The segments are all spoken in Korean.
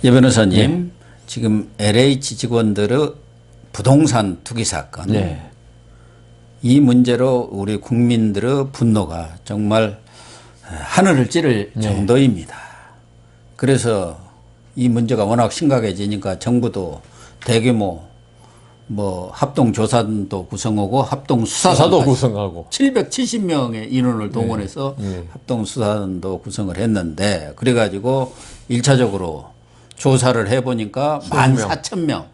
예, 변호사님, 지금 LH 직원들의 부동산 투기 사건, 이 문제로 우리 국민들의 분노가 정말 하늘을 찌를 정도입니다. 그래서 이 문제가 워낙 심각해지니까 정부도 대규모 합동조사단도 구성하고 합동수사도 구성하고 770명의 인원을 동원해서 합동수사단도 구성을 했는데, 그래가지고 1차적으로 조사를 해보니까 14,000명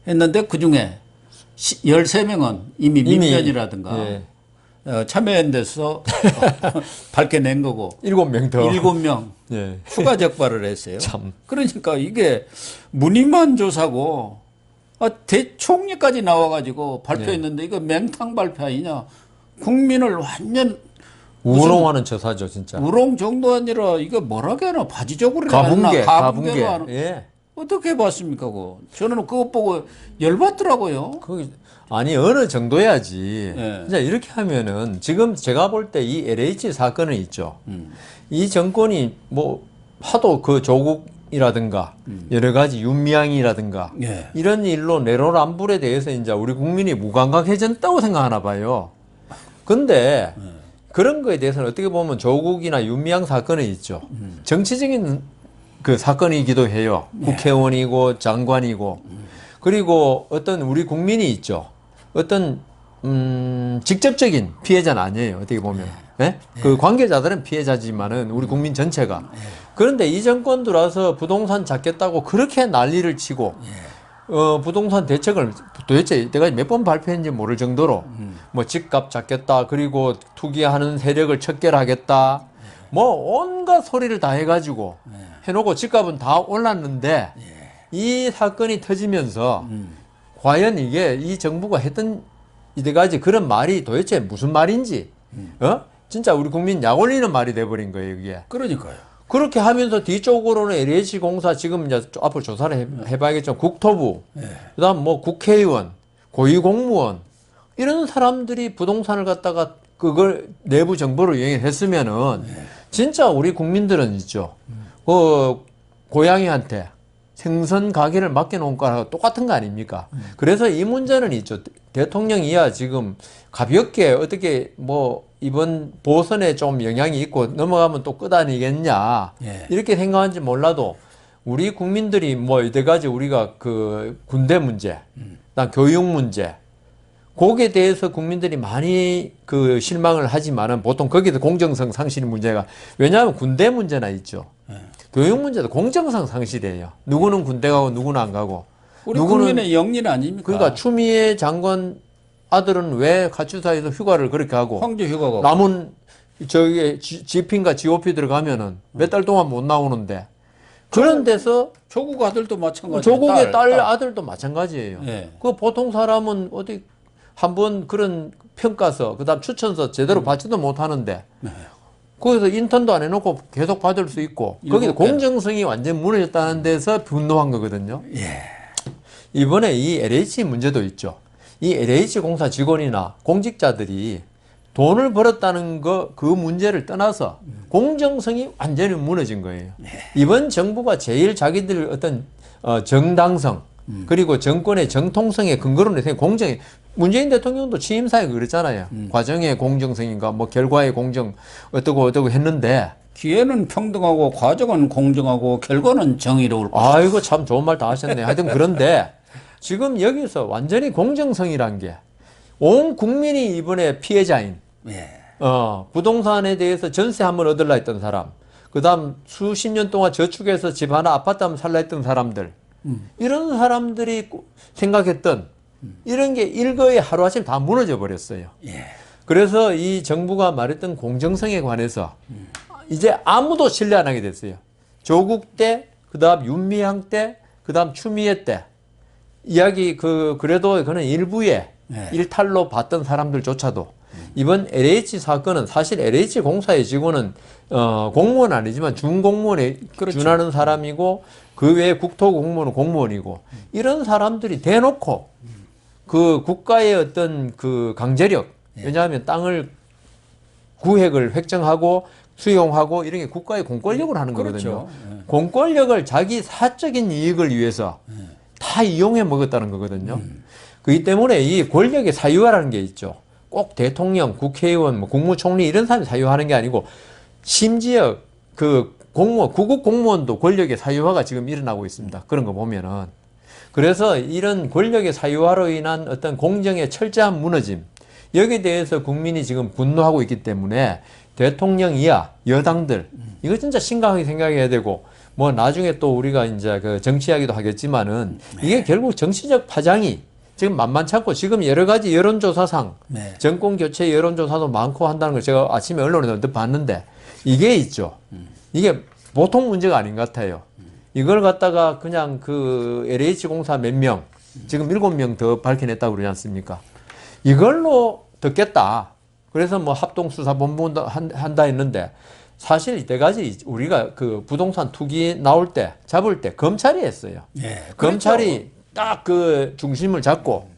했는데 그 중에 13명은 이미 민변이라든가 참여한 데서 밝혀낸 거고 7명 더 7명 추가 적발을 했어요. 참. 그러니까 이게 무늬만 조사고 대총리까지 나와가지고 발표했는데 이거 맹탕 발표 아니냐. 국민을 완전 우롱하는 처사죠, 진짜. 우롱 정도 아니라 이거 뭐라고 하나 바지적으로 가붕괴 하나. 어떻게 봤습니까? 그거 저는 그것 보고 열받더라고요. 아니 어느 정도야지. 진짜 이렇게 하면은 지금 제가 볼 때 이 LH 사건은 있죠. 이 정권이 하도 그 조국이라든가 여러 가지 윤미향이라든가 이런 일로 내로남불에 대해서 이제 우리 국민이 무감각해졌다고 생각하나 봐요. 근데 그런 거에 대해서는 어떻게 보면 조국이나 윤미향 사건은 있죠. 정치적인 그 사건이기도 해요. 국회의원이고 장관이고 그리고 어떤 우리 국민이 있죠. 어떤 직접적인 피해자는 아니에요. 어떻게 보면 그 관계자들은 피해자지만은 우리 국민 전체가. 그런데 이 정권 들어와서 부동산 잡겠다고 그렇게 난리를 치고 부동산 대책을 도대체 내가 몇 번 발표했는지 모를 정도로 집값 잡겠다, 그리고 투기하는 세력을 척결하겠다, 온갖 소리를 다 해가지고 해놓고 집값은 다 올랐는데 이 사건이 터지면서 과연 이게 이 정부가 했던 이때까지 그런 말이 도대체 무슨 말인지 진짜 우리 국민 약 올리는 말이 돼버린 거예요, 이게. 그러니까요. 그렇게 하면서 뒤쪽으로는 LH 공사 지금 이제 앞으로 조사를 해봐야겠죠. 국토부, 그다음 국회의원, 고위공무원 이런 사람들이 부동산을 갖다가 그걸 내부 정보를 이용했으면은 진짜 우리 국민들은 있죠. 그 고양이한테 생선 가게를 맡겨놓은 거랑 똑같은 거 아닙니까? 그래서 이 문제는 있죠. 대통령이야 지금 가볍게 어떻게 이번 보선에 좀 영향이 있고 넘어가면 또 끄다니겠냐 이렇게 생각하는지 몰라도 우리 국민들이 이때까지 우리가 그 군대 문제, 그다음 교육 문제, 거기에 대해서 국민들이 많이 그 실망을 하지만은 보통 거기도 공정성 상실 문제가, 왜냐하면 군대 문제나 있죠. 교육 문제도 공정성 상실이에요. 누구는 군대 가고 누구는 안 가고. 우리 국민의 영린 아닙니까? 그러니까 추미애 장관 아들은 왜 가출사에서 휴가를 그렇게 하고 황제 휴가가 남은 GP인가 GOP 들어가면은 몇 달 동안 못 나오는데, 그런 데서 조국 아들도 마찬가지. 조국의 딸 아들도 마찬가지예요. 그 보통 사람은 어디 한번 그런 평가서 그다음 추천서 제대로 받지도 못하는데 거기서 인턴도 안 해놓고 계속 받을 수 있고 거기서 공정성이 완전 무너졌다는 데서 분노한 거거든요. 이번에 이 LH 문제도 있죠. 이 LH 공사 직원이나 공직자들이 돈을 벌었다는 그 문제를 떠나서 공정성이 완전히 무너진 거예요. 이번 정부가 제일 자기들 어떤 정당성 그리고 정권의 정통성에 근거로 내세운 공정이, 문재인 대통령도 취임사에 그랬잖아요. 과정의 공정성인가 결과의 공정 어떠고 했는데 기회는 평등하고 과정은 공정하고 결과는 정의로울 것이다. 아이고 참 좋은 말 다 하셨네. 하여튼 그런데 지금 여기서 완전히 공정성이란 게 온 국민이 이번에 피해자인 부동산에 대해서 전세 한번 얻으려 했던 사람, 그 다음 수십 년 동안 저축해서 집 하나 아파트 한번 살려 했던 사람들, 이런 사람들이 생각했던 이런 게 일거에 하루아침 다 무너져 버렸어요. 그래서 이 정부가 말했던 공정성에 관해서 이제 아무도 신뢰 안 하게 됐어요. 조국 때, 그 다음 윤미향 때, 그 다음 추미애 때 이야기 그래도 그는 일부의 일탈로 봤던 사람들조차도 이번 LH 사건은 사실 LH 공사의 직원은 공무원 아니지만 준공무원에 준하는 사람이고 그 외에 국토공무원은 공무원이고 이런 사람들이 대놓고 그 국가의 어떤 그 강제력, 왜냐하면 땅을 구획을 획정하고 수용하고 이런 게 국가의 공권력으로 하는 거거든요. 그렇죠. 네. 공권력을 자기 사적인 이익을 위해서 다 이용해 먹었다는 거거든요. 그렇기 때문에 이 권력의 사유화라는 게 있죠. 꼭 대통령, 국회의원, 뭐 국무총리 이런 사람이 사유화하는 게 아니고 심지어 그 공무원, 구급 공무원도 권력의 사유화가 지금 일어나고 있습니다. 그런 거 보면은. 그래서 이런 권력의 사유화로 인한 어떤 공정의 철저한 무너짐, 여기에 대해서 국민이 지금 분노하고 있기 때문에 대통령 이하 여당들, 이거 진짜 심각하게 생각해야 되고, 뭐 나중에 또 우리가 이제 그 정치 이야기도 하겠지만은 이게 결국 정치적 파장이 지금 만만치 않고 지금 여러 가지 여론조사상 정권 교체 여론조사도 많고 한다는 걸 제가 아침에 언론에 언뜻 봤는데 이게 있죠. 이게 보통 문제가 아닌 것 같아요. 이걸 갖다가 그냥 그 LH공사 몇 명, 지금 7명 더 밝혀냈다고 그러지 않습니까? 이걸로 듣겠다. 그래서 뭐 합동수사본부 한다 했는데 사실 이때까지 우리가 그 부동산 투기 나올 때, 잡을 때 검찰이 했어요. 예, 검찰이 딱 그 중심을 잡고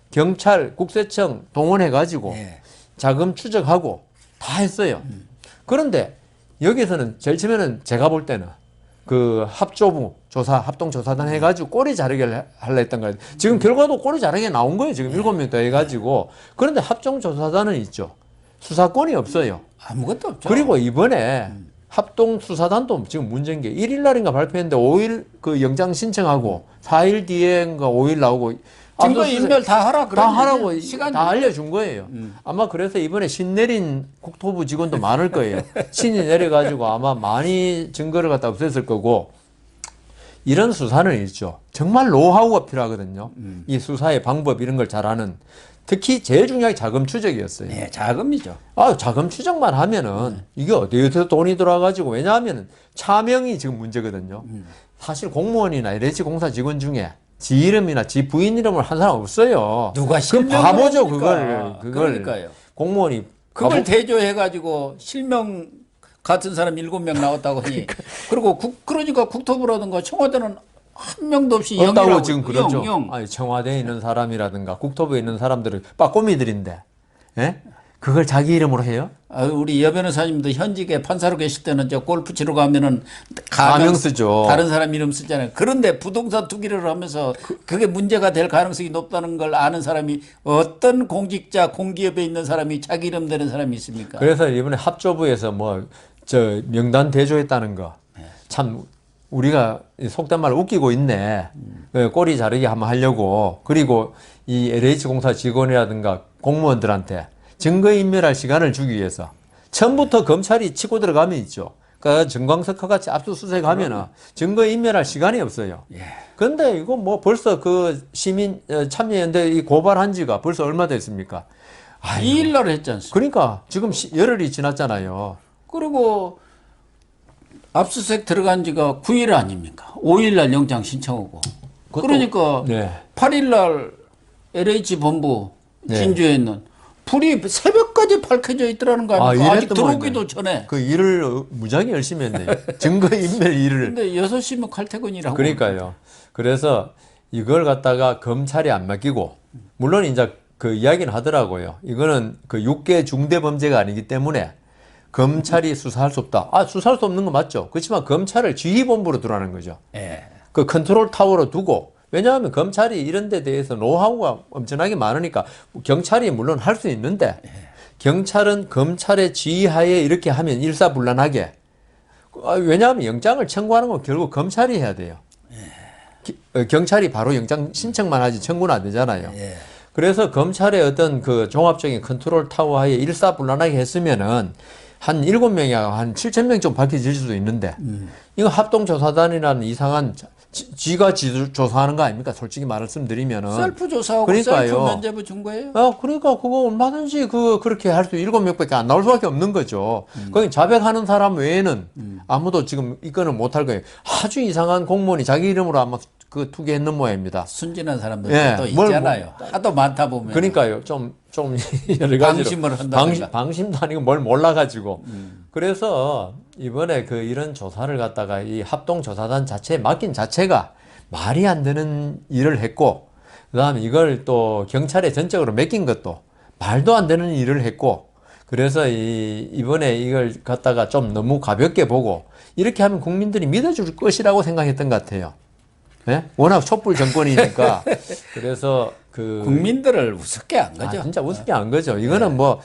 경찰, 국세청 동원해가지고 자금 추적하고 다 했어요. 그런데 여기서는 제일 처음에는 제가 볼 때는 그 합조부 조사, 합동조사단 해가지고 꼬리 자르기를 하려 했던 거예요. 지금 결과도 꼬리 자르게 나온 거예요. 지금 7명 더 해가지고. 그런데 합동조사단은 있죠. 수사권이 없어요. 아무것도 없죠. 그리고 이번에 합동수사단도 지금 문제인 게 1일 날인가 발표했는데 5일 그 영장 신청하고 4일 뒤에인가 5일 나오고 증거 인멸 다 하라 다 하라고 시간 다 알려준 거예요. 아마 그래서 이번에 신 내린 국토부 직원도 많을 거예요. 신이 내려가지고 아마 많이 증거를 갖다 없앴을 거고 이런 수사는 있죠. 정말 노하우가 필요하거든요. 이 수사의 방법 이런 걸 잘하는 특히 제일 중요한 게 자금 추적이었어요. 네, 자금이죠. 아, 자금 추적만 하면은 이게 어디에서 돈이 들어와가지고 왜냐하면 차명이 지금 문제거든요. 사실 공무원이나 LH 공사 직원 중에 지 이름이나 지 부인 이름을 한 사람 없어요. 누가 그 실명을 바보죠, 합니까? 그걸. 그러니까요. 공무원이 그걸 대조해가지고 실명 같은 사람 7명 나왔다고 하니 그리고 그러니까 국토부라든가 청와대는 한 명도 없이 없다고 영이라고 지금 그러죠. 영. 아니, 청와대에 있는 사람이라든가 국토부에 있는 사람들은 빠꼬미들인데, 예? 그걸 자기 이름으로 해요? 아, 우리 여 변호사님도 현직에 판사로 계실 때는 저 골프 치러 가면은 가명 쓰죠. 다른 사람 이름 쓰잖아요. 그런데 부동산 투기를 하면서 그게 문제가 될 가능성이 높다는 걸 아는 사람이 어떤 공직자, 공기업에 있는 사람이 자기 이름 되는 사람이 있습니까? 그래서 이번에 합조부에서 뭐, 명단 대조했다는 거. 참, 우리가 속된 말로 웃기고 있네. 꼬리 자르기 한번 하려고. 그리고 이 LH공사 직원이라든가 공무원들한테 증거인멸할 시간을 주기 위해서 처음부터 검찰이 치고 들어가면 있죠. 그러니까 정광석과 같이 압수수색 하면은 증거인멸할 시간이 없어요. 그런데 이거 뭐 벌써 그 시민 참여연대 이 고발한 지가 벌써 얼마 됐습니까? 2일 날 했지 않습니까? 그러니까 지금 열흘이 지났잖아요. 그리고 압수수색 들어간 지가 9일 아닙니까? 5일 날 영장 신청하고. 그러니까 8일 날 LH 본부 진주에 있는 불이 새벽까지 밝혀져 있더라는 거 아닙니까? 아직 들어오기도 전에. 그 일을 무지하게 열심히 했네. 증거인멸 일을. 근데 6시면 칼퇴근이라고. 그러니까요. 그래서 이걸 갖다가 검찰이 안 맡기고, 물론 이제 그 이야기는 하더라고요. 이거는 그 6개 중대범죄가 아니기 때문에 검찰이 수사할 수 없다. 아, 수사할 수 없는 거 맞죠. 그렇지만 검찰을 지휘본부로 두라는 거죠. 그 컨트롤 타워로 두고, 왜냐하면 검찰이 이런 데 대해서 노하우가 엄청나게 많으니까 경찰이 물론 할 수 있는데 경찰은 검찰의 지휘하에 이렇게 하면 일사불란하게, 왜냐하면 영장을 청구하는 건 결국 검찰이 해야 돼요. 경찰이 바로 영장 신청만 하지 청구는 안 되잖아요. 그래서 검찰의 어떤 그 종합적인 컨트롤 타워 하에 일사불란하게 했으면은 한 7명이 한 7,000명 좀 밝혀질 수도 있는데 이거 합동조사단이라는 이상한 지가 조사하는 거 아닙니까? 솔직히 말씀드리면은. 셀프 조사하고 그러니까요. 셀프 면제부 준 거예요? 그러니까 그거 얼마든지 그렇게 할 수 7명밖에 안 나올 수밖에 없는 거죠. 거기 자백하는 사람 외에는 아무도 지금 이거는 못 할 거예요. 아주 이상한 공무원이 자기 이름으로 아마 그 투기했는 모양입니다. 순진한 사람들 또 있잖아요. 하도 많다 보면. 그러니까요. 좀 여러 가지로 방심을 한다든가. 방심도 아니고 뭘 몰라가지고. 그래서 이번에 그 이런 조사를 갖다가 이 합동조사단 자체에 맡긴 자체가 말이 안 되는 일을 했고, 그 다음에 이걸 또 경찰에 전적으로 맡긴 것도 말도 안 되는 일을 했고, 그래서 이번에 이걸 갖다가 좀 너무 가볍게 보고 이렇게 하면 국민들이 믿어줄 것이라고 생각했던 것 같아요. 예? 워낙 촛불 정권이니까. 그래서 국민들을 우습게 한 거죠. 진짜 우습게 한 거죠. 이거는 뭐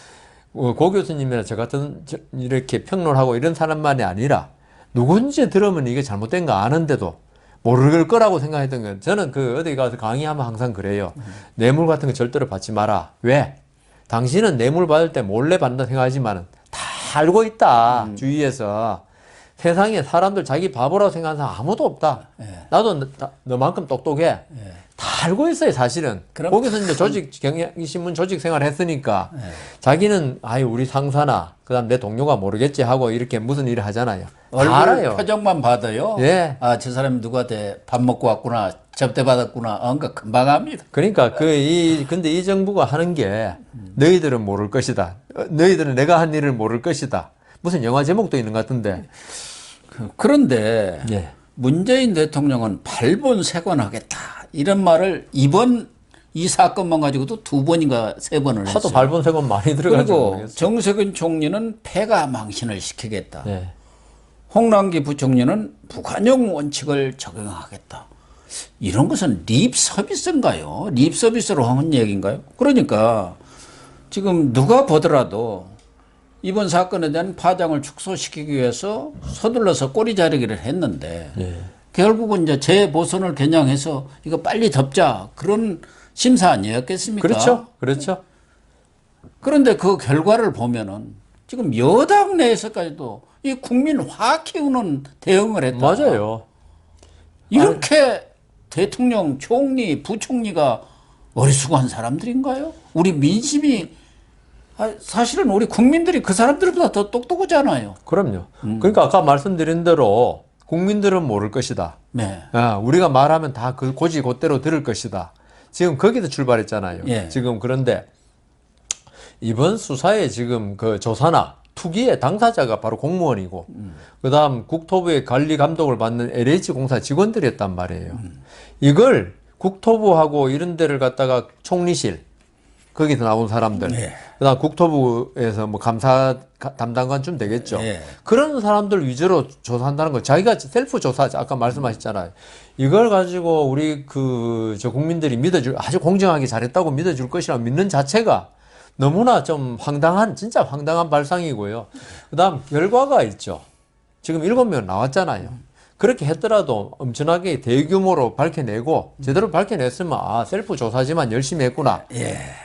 고 교수님이나 저 같은 이렇게 평론하고 이런 사람만이 아니라 누군지 들으면 이게 잘못된 거 아는데도 모를 거라고 생각했던 거예요. 저는 어디 가서 강의하면 항상 그래요. 뇌물 같은 거 절대로 받지 마라. 왜? 당신은 뇌물 받을 때 몰래 받는다 생각하지만 다 알고 있다. 주위에서. 세상에 사람들 자기 바보라고 생각하는 사람 아무도 없다. 나도 너만큼 똑똑해. 다 알고 있어요, 사실은. 거기서 이제 경향신문 조직 생활 했으니까 자기는 우리 상사나 그다음 내 동료가 모르겠지 하고 이렇게 무슨 일을 하잖아요. 얼굴 다 알아요. 표정만 봐도요. 예. 저 사람이 누구한테 밥 먹고 왔구나, 접대받았구나. 그러니까 금방 합니다. 그러니까 근데 이 정부가 하는 게 너희들은 모를 것이다. 너희들은 내가 한 일을 모를 것이다. 무슨 영화 제목도 있는 것 같은데. 그런데 예. 문재인 대통령은 발본색원하겠다 이런 말을 이번 이 사건만 가지고도 2번인가 3번을 했어요. 하도 발본색원 많이 들어가지고. 그리고 정세균 총리는 폐가 망신을 시키겠다. 예. 홍남기 부총리는 북한용 원칙을 적용하겠다. 이런 것은 립 서비스인가요? 립 서비스로 하는 얘기인가요? 그러니까 지금 누가 보더라도 이번 사건에 대한 파장을 축소시키기 위해서 서둘러서 꼬리 자르기를 했는데 결국은 이제 재보선을 겨냥해서 이거 빨리 덮자 그런 심사 아니었겠습니까? 그렇죠. 그렇죠. 그런데 그 결과를 보면은 지금 여당 내에서까지도 이 국민 화 키우는 대응을 했다. 맞아요. 이렇게 대통령, 총리, 부총리가 어리숙한 사람들인가요? 우리 민심이 사실은 우리 국민들이 그 사람들보다 더 똑똑하잖아요. 그럼요. 그러니까 아까 말씀드린 대로 국민들은 모를 것이다. 네. 우리가 말하면 다 그 고지 곧대로 들을 것이다. 지금 거기서 출발했잖아요. 예. 지금 그런데 이번 수사에 지금 그 조사나 투기의 당사자가 바로 공무원이고 그다음 국토부의 관리 감독을 받는 LH공사 직원들이었단 말이에요. 이걸 국토부하고 이런 데를 갖다가 총리실 거기서 나온 사람들 그다음 국토부에서 뭐 감사 담당관쯤 되겠죠. 그런 사람들 위주로 조사한다는 거 자기가 셀프 조사 아까 말씀하셨잖아요. 이걸 가지고 우리 저 국민들이 믿어줄 아주 공정하게 잘했다고 믿어줄 것이라고 믿는 자체가 너무나 좀 진짜 황당한 발상이고요. 그다음 결과가 있죠. 지금 7명 나왔잖아요. 그렇게 했더라도 엄청나게 대규모로 밝혀내고 제대로 밝혀냈으면 셀프 조사지만 열심히 했구나.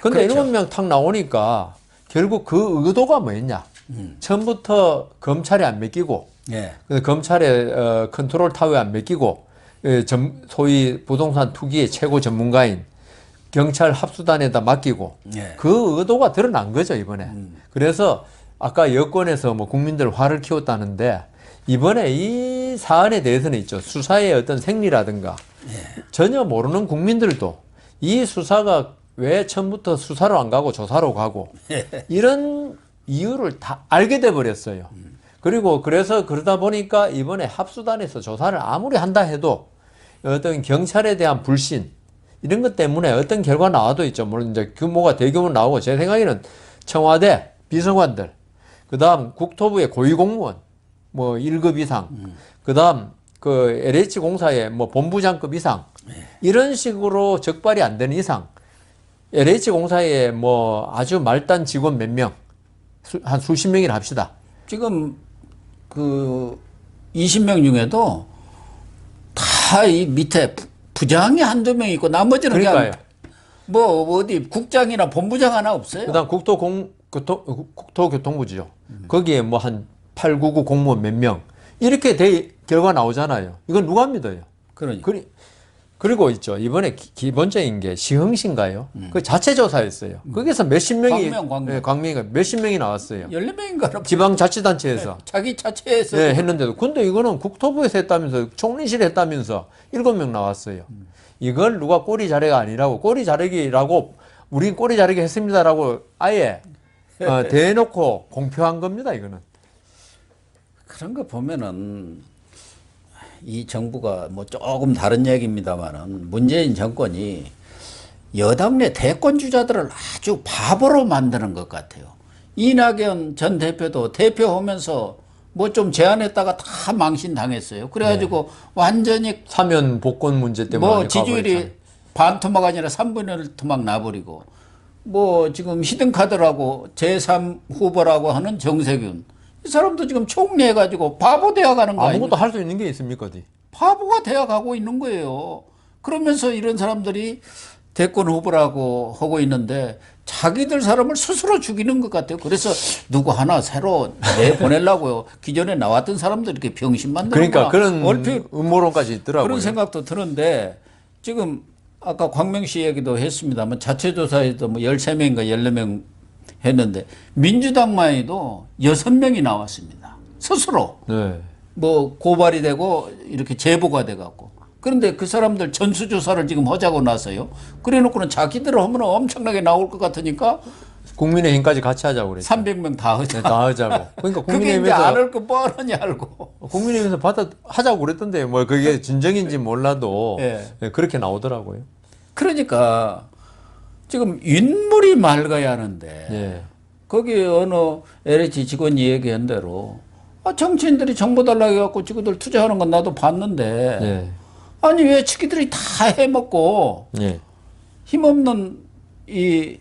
근데 그렇죠. 7명 탁 나오니까 결국 그 의도가 뭐였냐. 처음부터 검찰에 안 맡기고 검찰의 컨트롤 타워에 안 맡기고 소위 부동산 투기의 최고 전문가인 경찰 합수단에다 맡기고 그 의도가 드러난 거죠, 이번에. 그래서 아까 여권에서 뭐 국민들 화를 키웠다는데 이번에 이 사안에 대해서는 있죠. 수사의 어떤 생리라든가 전혀 모르는 국민들도 이 수사가 왜 처음부터 수사로 안 가고 조사로 가고 이런 이유를 다 알게 돼 버렸어요. 그리고 그러다 보니까 이번에 합수단에서 조사를 아무리 한다 해도 어떤 경찰에 대한 불신 이런 것 때문에 어떤 결과 나와도 있죠. 물론 이제 규모가 대규모 나오고 제 생각에는 청와대 비서관들, 그다음 국토부의 고위공무원 뭐 1급 이상, 그다음 그 LH 공사의 뭐 본부장급 이상 이런 식으로 적발이 안 되는 이상 LH 공사의 뭐 아주 말단 직원 몇 명, 한 수십 명이나 합시다. 지금 그 20명 중에도 다 이 밑에 부장이 한두 명 있고 나머지는 그러니까요. 그냥 뭐 어디 국장이나 본부장 하나 없어요. 그다음 국토교통부죠. 거기에 뭐 한 8, 9, 9 공무원 몇 명 이렇게 결과 나오잖아요. 이건 누가 믿어요? 그리고 있죠. 이번에 기본적인 게 시흥시인가요? 그 자체 조사였어요. 거기서 몇십 명이 광명이가 몇십 명이 나왔어요. 14명인가 지방자치단체에서 자기 자체에서 했는데도 근데 이거는 국토부에서 했다면서 총리실에 했다면서 7명 나왔어요. 이걸 누가 꼬리 자르기가 아니라고 꼬리 자르기라고 우린 꼬리 자르기 했습니다라고 아예 대놓고 공표한 겁니다. 이거는. 그런 거 보면은 이 정부가 뭐 조금 다른 얘기입니다만은 문재인 정권이 여당 내 대권 주자들을 아주 바보로 만드는 것 같아요. 이낙연 전 대표도 대표하면서 뭐 좀 제안했다가 다 망신당했어요. 그래가지고 완전히 사면 복권 문제 때문에 뭐 지지율이 반토막 아니라 3분의 1 토막 나버리고 뭐 지금 히든카드라고 제3 후보라고 하는 정세균 이 사람도 지금 총리해가지고 바보 되어가는 거 아닙니까? 아무것도 할 수 있는 게 있습니까? 어디? 바보가 되어가고 있는 거예요. 그러면서 이런 사람들이 대권 후보라고 하고 있는데 자기들 사람을 스스로 죽이는 것 같아요. 그래서 누구 하나 새로 내보내려고요. 기존에 나왔던 사람들 이렇게 병신 만드는 그러니까 그런 얼핏 음모론까지 있더라고요. 그런 생각도 드는데 지금 아까 광명시 얘기도 했습니다만 자체조사에도 뭐 13명인가 14명 했는데 민주당만 해도 6명이 나왔습니다. 스스로. 네. 뭐 고발이 되고 이렇게 제보가 돼 갖고. 그런데 그 사람들 전수조사를 지금 하자고 나서요. 그래 놓고는 자기들 하면 엄청나게 나올 것 같으니까 국민의힘까지 같이 하자고 그랬죠. 300명 다 하자. 네, 다 하자고. 그러니까 그게 이제 안 할 거 뻔하니 알고. 국민의힘에서 하자고 그랬던데 뭐 그게 진정인지 몰라도 예. 네, 그렇게 나오더라고요. 그러니까 지금 인물이 맑아야 하는데 예. 거기 어느 LH 직원이 얘기한 대로 정치인들이 정보 달라고 해갖고 지구들 투자하는 건 나도 봤는데 예. 아니 왜 지기들이 다 해먹고 예. 힘없는 이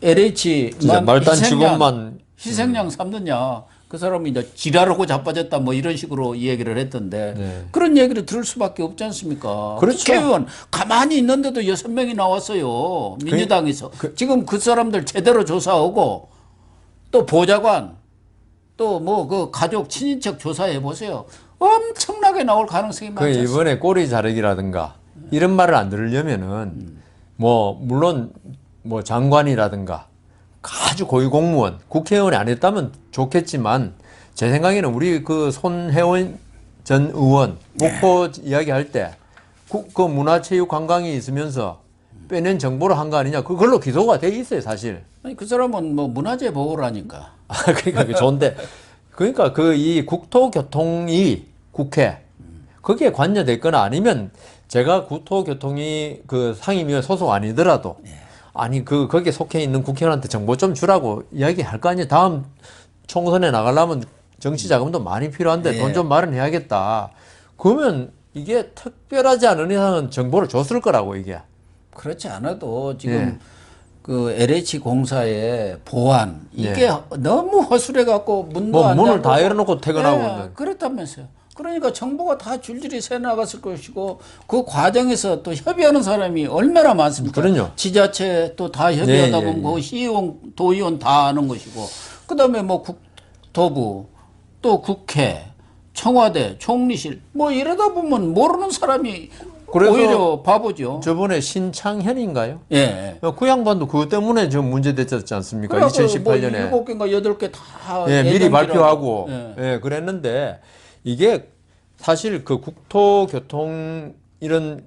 LH 진짜 말단 직원만 희생양 삼느냐 그 사람이 이제 지랄하고 자빠졌다 뭐 이런 식으로 이야기를 했던데 네. 그런 얘기를 들을 수밖에 없지 않습니까? 그렇죠. 국회의원 가만히 있는데도 6명이 나왔어요. 민주당에서. 지금 그 사람들 제대로 조사하고 또 보좌관 또 뭐 그 가족 친인척 조사해 보세요. 엄청나게 나올 가능성이 그 많죠. 이번에 꼬리 자르기라든가 이런 말을 안 들으려면은 뭐 물론 뭐 장관이라든가 아주 고위 공무원 국회의원이 안 했다면 좋겠지만 제 생각에는 우리 그 손혜원 전 의원 목포 이야기할 때 그 문화체육관광이 있으면서 빼낸 정보를 한 거 아니냐 그걸로 기소가 돼 있어요 사실. 아니 그 사람은 뭐 문화재 보호를 하니까. 그러니까 그 좋은데 그러니까 그 이 국토교통이 국회 거기에 관여됐거나 아니면 제가 국토교통이 그 상임위원 소속 아니더라도 아니 그 거기에 속해 있는 국회의원한테 정보 좀 주라고 이야기할 거 아니에요. 다음 총선에 나가려면 정치 자금도 많이 필요한데 돈 좀 마련해야겠다. 그러면 이게 특별하지 않은 이상은 정보를 줬을 거라고 이게. 그렇지 않아도 지금 그 LH 공사의 보안 이게 너무 허술해 갖고 문도 뭐 안 문을 잠그고. 다 열어놓고 퇴근하고 있는. 그렇다면서요. 그러니까 정보가 다 줄줄이 새 나갔을 것이고 그 과정에서 또 협의하는 사람이 얼마나 많습니까? 그럼요. 지자체 또 다 협의하다 보면 그 시의원, 도의원 다 아는 것이고 그다음에 뭐 국토부 또 국회, 청와대, 총리실 뭐 이러다 보면 모르는 사람이 오히려 바보죠. 저번에 신창현인가요? 예. 그 양반도 그것 때문에 좀 문제됐지 않습니까? 2018년에. 뭐 7개인가 8개 다 미리 발표하고 예. 그랬는데 이게 사실 그 국토교통 이런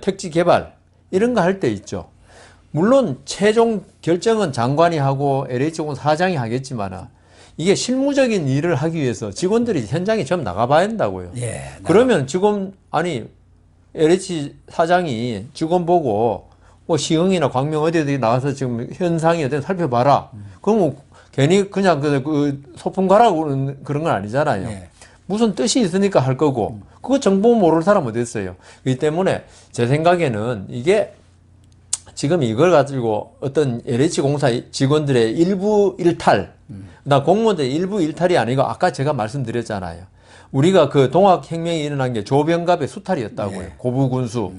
택지 개발 이런 거 할 때 있죠. 물론 최종 결정은 장관이 하고 LH공 사장이 하겠지만 이게 실무적인 일을 하기 위해서 직원들이 현장에 좀 나가봐야 된다고요. 그러면 직원 LH 사장이 직원 보고 뭐 시흥이나 광명 어디 나가서 지금 현상이 어디 살펴봐라. 그러면 괜히 그냥 그 소풍 가라고 그런 건 아니잖아요. 무슨 뜻이 있으니까 할 거고 그거 정보 모를 사람 어디 있어요. 그렇기 때문에 제 생각에는 이게 지금 이걸 가지고 어떤 LH 공사 직원들의 일부 일탈, 나 공무원들의 일부 일탈이 아니고 아까 제가 말씀드렸잖아요. 우리가 그 동학혁명이 일어난 게 조병갑의 수탈이었다고요. 고부군수.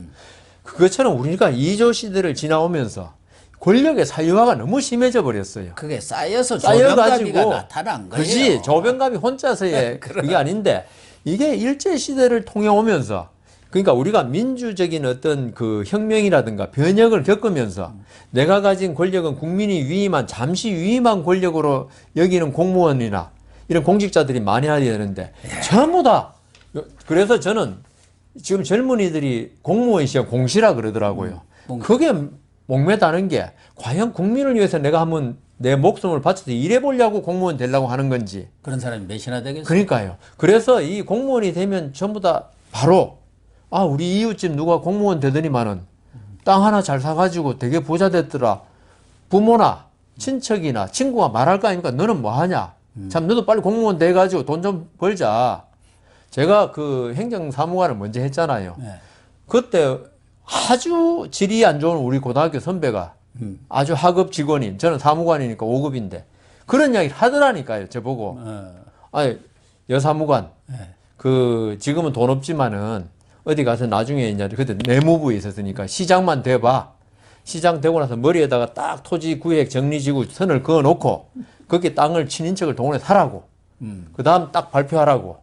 그것처럼 우리가 이조 시대를 지나오면서 권력의 사유화가 너무 심해져 버렸어요. 그게 쌓여서 조병갑이가 나타난 거예요. 그지 조병갑이 혼자서의 그게 아닌데 이게 일제 시대를 통해 오면서 그러니까 우리가 민주적인 어떤 그 혁명이라든가 변혁을 겪으면서 내가 가진 권력은 국민이 위임한 잠시 위임한 권력으로 여기는 공무원이나 이런 공직자들이 많이 해야 되는데 전부 다 그래서 저는 지금 젊은이들이 공무원 시험 공시라 그러더라고요. 그게 목매다는 게 과연 국민을 위해서 내가 한번 내 목숨을 바쳐서 일해보려고 공무원 되려고 하는 건지. 그런 사람이 몇이나 되겠어요? 그러니까요. 그래서 이 공무원이 되면 전부 다 바로 우리 이웃집 누가 공무원 되더니만은 땅 하나 잘 사가지고 되게 부자 됐더라. 부모나 친척이나 친구가 말할 거 아닙니까? 너는 뭐 하냐? 참, 너도 빨리 공무원 돼가지고 돈 좀 벌자. 제가 그 행정사무관을 먼저 했잖아요. 네. 그때 아주 질이 안 좋은 우리 고등학교 선배가 아주 하급 직원인, 저는 사무관이니까 5급인데 그런 이야기를 하더라니까요. 저보고. 아니, 여사무관. 그, 지금은 돈 없지만은 어디 가서 나중에 이제 그때 내무부에 있었으니까 시장만 돼봐. 시장 되고 나서 머리에다가 딱 토지 구획 정리지구 선을 그어 놓고 거기 땅을 친인척을 동원해 사라고. 그 다음 딱 발표하라고.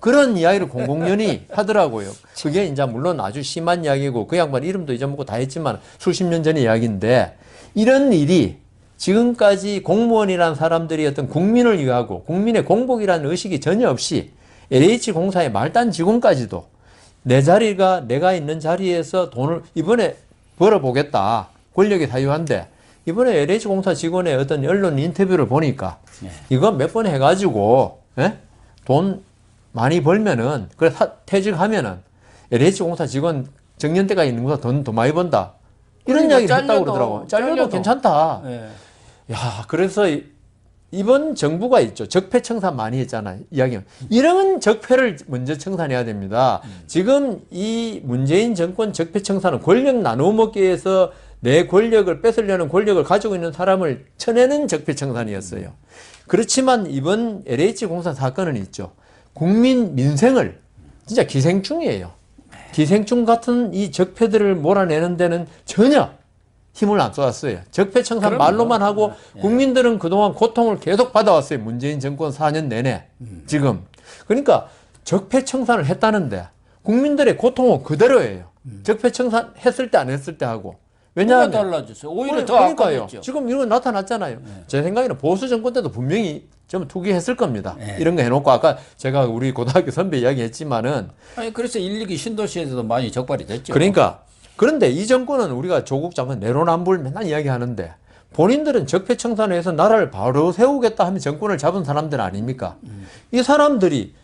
그런 이야기를 공공연히 하더라고요. 그게 이제 물론 아주 심한 이야기고 그 양반 이름도 잊어먹고 다 했지만 수십 년 전의 이야기인데 이런 일이 지금까지 공무원이라는 사람들이 어떤 국민을 위하고 국민의 공복이라는 의식이 전혀 없이 LH공사의 말단 직원까지도 내 자리가 내가 있는 자리에서 돈을 이번에 벌어보겠다. 권력이 사유한데 이번에 LH공사 직원의 어떤 언론 인터뷰를 보니까 이거 몇 번 해가지고 돈 많이 벌면은 그래 퇴직하면은 LH공사 직원 정년대가 있는 것보다 돈 더 많이 번다. 이런 이야기를 했다고 그러더라고. 잘려도 괜찮다. 네. 야, 그래서 이번 정부가 있죠. 적폐청산 많이 했잖아요. 이야기는. 이런 적폐를 먼저 청산해야 됩니다. 지금 이 문재인 정권 적폐청산은 권력 나눠먹기 위해서 내 권력을 뺏으려는 권력을 가지고 있는 사람을 쳐내는 적폐청산이었어요. 그렇지만 이번 LH공사 사건은 있죠. 국민 민생을 진짜 기생충이에요. 기생충 같은 이 적폐들을 몰아내는 데는 전혀 힘을 안 쏟았어요. 적폐청산 말로만 하고 국민들은 그동안 고통을 계속 받아왔어요. 문재인 정권 4년 내내 지금. 그러니까 적폐청산을 했다는데 국민들의 고통은 그대로예요. 적폐청산 했을 때 안 했을 때 하고. 왜냐하면 달라졌어요. 오히려 더 그러니까요. 악화됐죠. 지금 이런 거 나타났잖아요. 제 생각에는 보수 정권 때도 분명히 좀 투기했을 겁니다. 이런 거 해놓고 아까 제가 우리 고등학교 선배 이야기했지만은 아니 그래서 1, 2기 신도시에서도 많이 적발이 됐죠. 그러니까 그런데 이 정권은 우리가 조국 장관 내로남불 맨날 이야기하는데 본인들은 적폐청산을 해서 나라를 바로 세우겠다 하면 정권을 잡은 사람들 아닙니까? 이 사람들이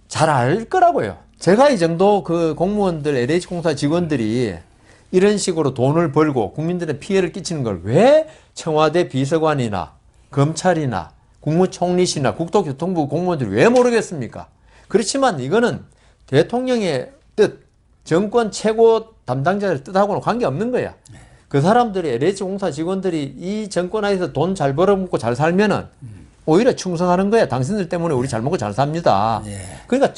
잘 알 거라고요. 제가 이 정도 그 공무원들 LH공사 직원들이 이런 식으로 돈을 벌고 국민들의 피해를 끼치는 걸 왜 청와대 비서관이나 검찰이나 국무총리실이나 국토교통부 공무원들이 왜 모르겠습니까? 그렇지만 이거는 대통령의 뜻, 정권 최고 담당자의 뜻하고는 관계없는 거야. 그 사람들이 LH공사 직원들이 이 정권 하에서 돈 잘 벌어먹고 잘 살면은 오히려 충성하는 거야. 당신들 때문에 우리 잘 먹고 잘 삽니다. 그러니까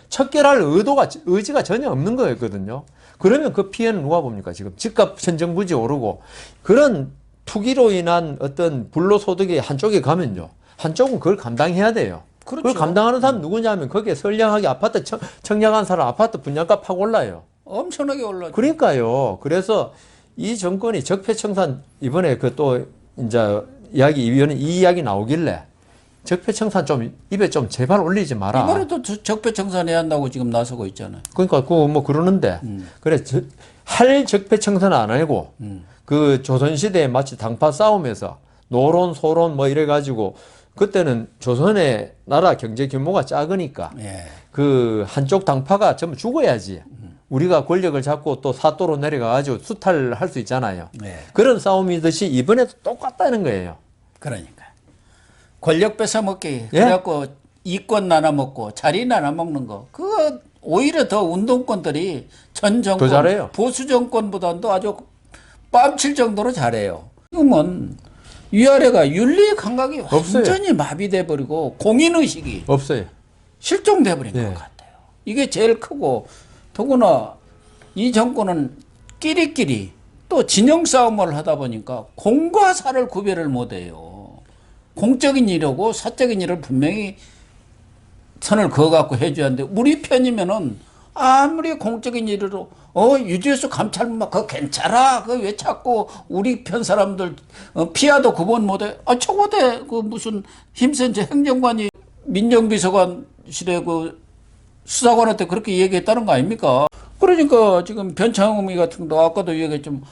척결할 의지가 전혀 없는 거였거든요. 그러면 그 피해는 누가 봅니까? 지금 집값 천정부지 오르고 그런 투기로 인한 어떤 불로소득이 한쪽에 가면요. 한쪽은 그걸 감당해야 돼요. 그렇죠. 그걸 감당하는 사람 누구냐면 거기에 선량하게 아파트 청약한 사람 아파트 분양가 파고 올라요. 엄청나게 올라죠. 그러니까요. 그래서 이 정권이 적폐청산 이번에 그 또 이제 이야기 이 이야기 나오길래 적폐청산 좀 입에 좀 제발 올리지 마라. 이번에도 적폐청산해야 한다고 지금 나서고 있잖아요. 그러니까 그 뭐 그러는데 그래 할 적폐청산 안 하고 그 조선시대에 마치 당파 싸움에서 노론 소론 뭐 이래가지고 그때는 조선의 나라 경제 규모가 작으니까 그 한쪽 당파가 전부 죽어야지. 우리가 권력을 잡고 또 사또로 내려가가지고 수탈할 수 있잖아요. 그런 싸움이듯이 이번에도 똑같다는 거예요. 그러니까 권력 뺏어먹기 그래갖고 이권 나눠먹고 자리 나눠먹는 거 그거 오히려 더 운동권들이 전 정권 더 잘해요. 보수 정권보다도 아주 뺨칠 정도로 잘해요. 지금은 위아래가 윤리 감각이 완전히 마비돼 버리고 공인의식이 없어요. 실종돼 버린 것 같아요. 이게 제일 크고 더구나 이 정권은 끼리끼리 또 진영 싸움을 하다 보니까 공과 사를 구별을 못해요. 공적인 일이고 사적인 일을 분명히 선을 그어갖고 해줘야 하는데 우리 편이면은 아무리 공적인 일으로 유지수 감찰만 그거 괜찮아 그거 왜 자꾸 우리 편 사람들 피하도 구분 못해 청와대 그 무슨 힘센 행정관이 민정비서관실에 그 수사관한테 그렇게 얘기했다는 거 아닙니까? 그러니까 지금 변창흠이 같은 거 아까도 얘기했지만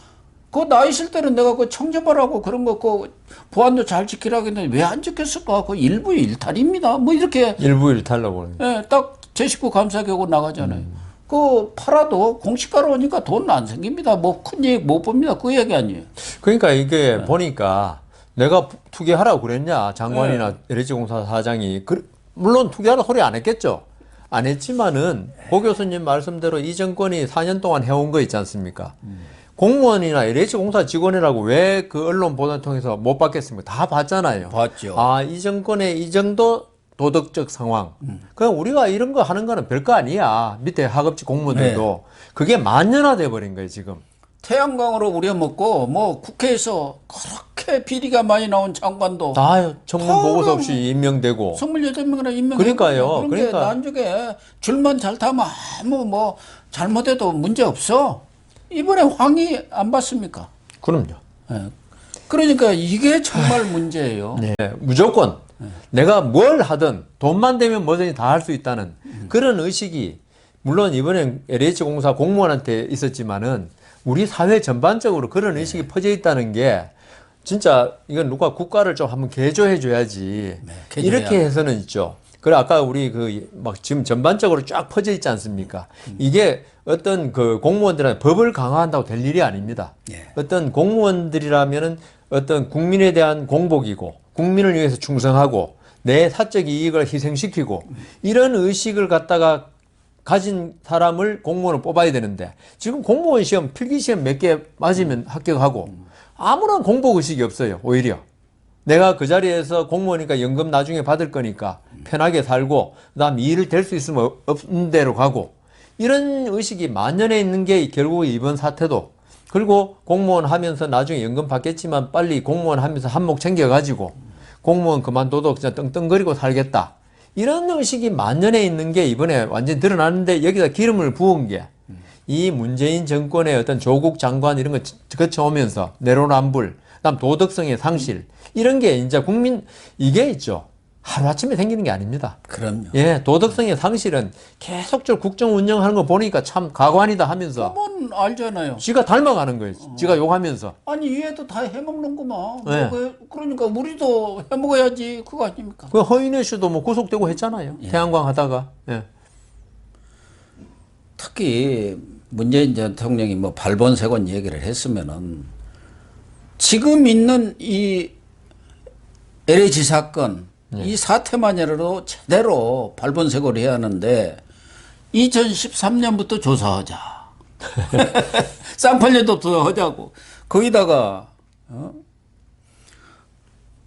그 나 있을 때는 내가 그 청렴하라고 그런 거 그 보안도 잘 지키라고 했는데 왜 안 지켰을까? 그 일부 일탈입니다. 뭐 이렇게 일부 일탈라고 하는. 딱 제 식구 감사하고 나가잖아요. 그 팔아도 공시가로 오니까 돈 안 생깁니다. 뭐 큰 얘기 못 봅니다. 그 얘기 아니에요. 그러니까 이게 보니까 내가 투기하라고 그랬냐? 장관이나 LH공사 사장이. 물론 투기하라고 소리 안 했겠죠. 안 했지만은 고 교수님 말씀대로 이 정권이 4년 동안 해온 거 있지 않습니까? 공무원이나 LH공사 직원이라고 왜 그 언론 보도 통해서 못 받겠습니까? 다 봤잖아요. 봤죠. 아, 이 정권의 이 정도 도덕적 상황. 그냥 우리가 이런 거 하는 거는 별거 아니야. 밑에 하급직 공무원들도. 그게 만연화돼 버린 거예요, 지금. 태양광으로 우려먹고 뭐 국회에서 그렇게 비리가 많이 나온 장관도 다 청문 보고서 없이 임명되고. 28명이나 임명되고. 그러니까요. 그러니까 나중에 줄만 잘 타면 아무 뭐 잘못해도 문제 없어. 이번에 황희 안 봤습니까? 그럼요. 네. 그러니까 이게 정말 문제예요. 네, 무조건 내가 뭘 하든 돈만 되면 뭐든지 다 할 수 있다는 그런 의식이 물론 이번엔 LH공사 공무원한테 있었지만은 우리 사회 전반적으로 그런 의식이 퍼져 있다는 게 진짜 이건 누가 국가를 좀 한번 개조해 줘야지. 이렇게 해서는 있죠. 그래 아까 우리 그 막 지금 전반적으로 쫙 퍼져 있지 않습니까? 이게 어떤 그 공무원들한테 법을 강화한다고 될 일이 아닙니다. 어떤 공무원들이라면은 어떤 국민에 대한 공복이고 국민을 위해서 충성하고 내 사적 이익을 희생시키고 이런 의식을 갖다가 가진 사람을 공무원을 뽑아야 되는데 지금 공무원 시험 필기 시험 몇 개 맞으면 합격하고 아무런 공복 의식이 없어요. 오히려 내가 그 자리에서 공무원이니까 연금 나중에 받을 거니까 편하게 살고 그다음 일을 될 수 있으면 없는 대로 가고 이런 의식이 만연해 있는 게 결국 이번 사태도 그리고 공무원 하면서 나중에 연금 받겠지만 빨리 공무원 하면서 한몫 챙겨가지고 공무원 그만둬도 그냥 떵떵거리고 살겠다. 이런 의식이 만연해 있는 게 이번에 완전히 드러나는데 여기다 기름을 부은 게 이 문재인 정권의 어떤 조국 장관 이런 거 거쳐오면서 내로남불, 그다음 도덕성의 상실 이런 게 이제 국민 이게 있죠. 하루아침에 생기는 게 아닙니다. 그럼요. 예, 도덕성의 상실은 계속적으로 국정 운영하는 거 보니까 참 가관이다 하면서 그건 알잖아요. 지가 닮아가는 거예요. 지가 욕하면서. 아니 얘도 다 해먹는구만. 네. 그러니까 우리도 해먹어야지 그거 아닙니까? 그 허인혜 씨도 뭐 구속되고 했잖아요. 태양광 하다가. 예. 특히 문재인 대통령이 뭐 발본색원 얘기를 했으면은 지금 있는 이 LH 사건 이 사태만이라도 제대로 발본색원을 해야 하는데 2013년부터 조사하자. 쌍팔년도 더 하자고. 거기다가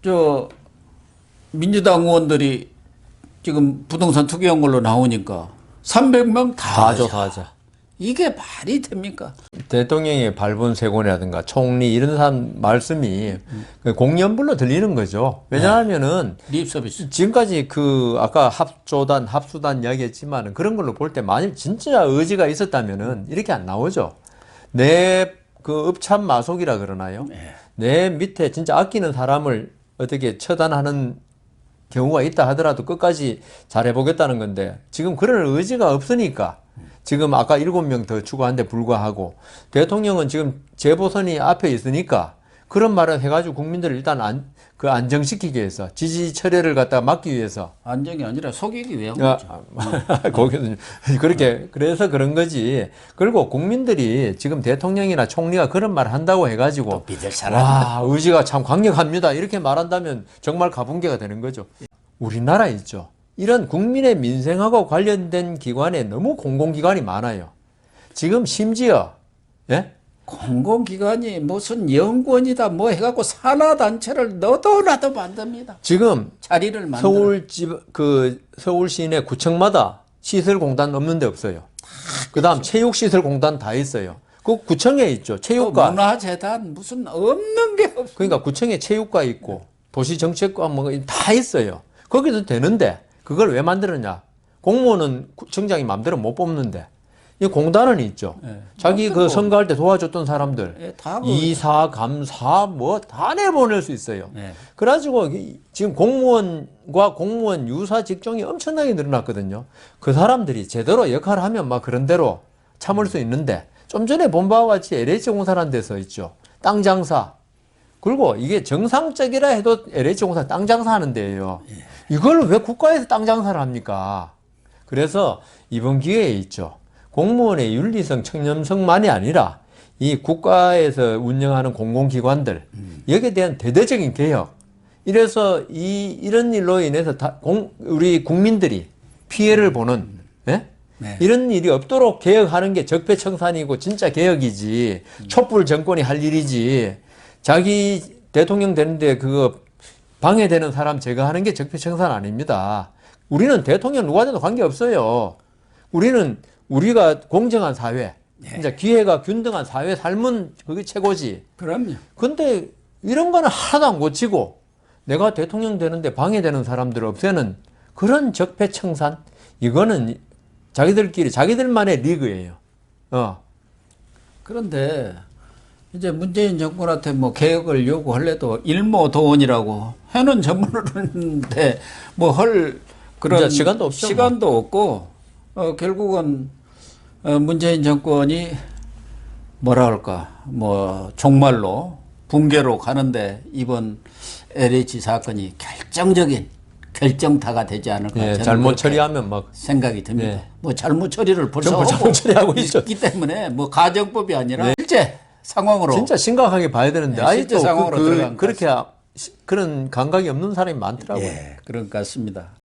저 민주당 의원들이 지금 부동산 투기한 걸로 나오니까 300명 다 조사하자. 이게 말이 됩니까? 대통령의 발본색원이라든가 총리 이런 사람 말씀이 공연불로 들리는 거죠. 왜냐하면은 립 서비스. 지금까지 그 아까 합조단, 합수단 이야기했지만 그런 걸로 볼 때 만일 진짜 의지가 있었다면은 이렇게 안 나오죠. 내 그 읍참 마속이라 그러나요? 내 밑에 진짜 아끼는 사람을 어떻게 처단하는 경우가 있다 하더라도 끝까지 잘해보겠다는 건데 지금 그런 의지가 없으니까 지금 아까 7명 더 추가한 데 불과하고 대통령은 지금 재보선이 앞에 있으니까 그런 말을 해가지고 국민들을 일단 안정시키기 위해서 지지 철회를 갖다가 막기 위해서 안정이 아니라 속이기 위한 거죠. 거기서 그렇게 그래서 그런 거지. 그리고 국민들이 지금 대통령이나 총리가 그런 말을 한다고 해가지고 와 의지가 참 강력합니다 이렇게 말한다면 정말 가분개가 되는 거죠. 우리나라 있죠. 이런 국민의 민생하고 관련된 기관에 너무 공공기관이 많아요. 지금 심지어 예? 공공기관이 무슨 연구원이다 뭐 해갖고 산하단체를 너도 나도 만듭니다. 지금 자리를 만들어. 서울 시내 구청마다 시설공단 없는 데 없어요. 그다음 체육시설공단 다 있어요. 그 구청에 있죠. 체육과. 문화재단 무슨 없는 게 없어. 그러니까 구청에 체육과 있고 도시정책과 뭐 다 있어요. 거기도 되는데 그걸 왜 만들었냐? 공무원은 청장이 마음대로 못 뽑는데 이 공단은 있죠. 자기 그 선거할 때 도와줬던 사람들 이사, 감사 뭐 다 내보낼 수 있어요. 그래가지고 지금 공무원과 공무원 유사 직종이 엄청나게 늘어났거든요. 그 사람들이 제대로 역할을 하면 막 그런 대로 참을 수 있는데 좀 전에 본 바와 같이 LH공사라는 데서 있죠. 땅 장사. 그리고 이게 정상적이라 해도 LH공사 땅 장사하는 데예요. 이걸 왜 국가에서 땅 장사를 합니까? 그래서 이번 기회에 있죠. 공무원의 윤리성, 청렴성만이 아니라 이 국가에서 운영하는 공공기관들 여기에 대한 대대적인 개혁. 이래서 이런 일로 인해서 우리 국민들이 피해를 보는 예? 네. 이런 일이 없도록 개혁하는 게 적폐청산이고 진짜 개혁이지. 촛불 정권이 할 일이지. 자기 대통령 되는데 그거 방해되는 사람 제거하는 게 적폐청산 아닙니다. 우리는 대통령 누가 돼도 관계없어요. 우리가 공정한 사회, 진짜 기회가 균등한 사회 삶은 그게 최고지. 그럼요. 근데 이런 거는 하나도 안 고치고 내가 대통령 되는데 방해되는 사람들을 없애는 그런 적폐청산? 이거는 자기들만의 리그예요. 그런데 이제 문재인 정권한테 뭐 개혁을 요구할래도 일모도원이라고 해는 전문으로는데 뭐 할 그런 시간도 없죠. 시간도 없고 결국은 문재인 정권이 뭐라 할까 뭐 종말로 붕괴로 가는데 이번 LH 사건이 결정타가 되지 않을까. 예, 잘못 처리하면 막 생각이 듭니다. 예. 뭐 잘못 처리를 벌써 잘못 처리하고 있기 때문에 뭐 가정법이 아니라 실제 상황으로 진짜 심각하게 봐야 되는데 실제 상황으로 들어간 그렇게 그런 감각이 없는 사람이 많더라고요. 예, 그런 것 같습니다.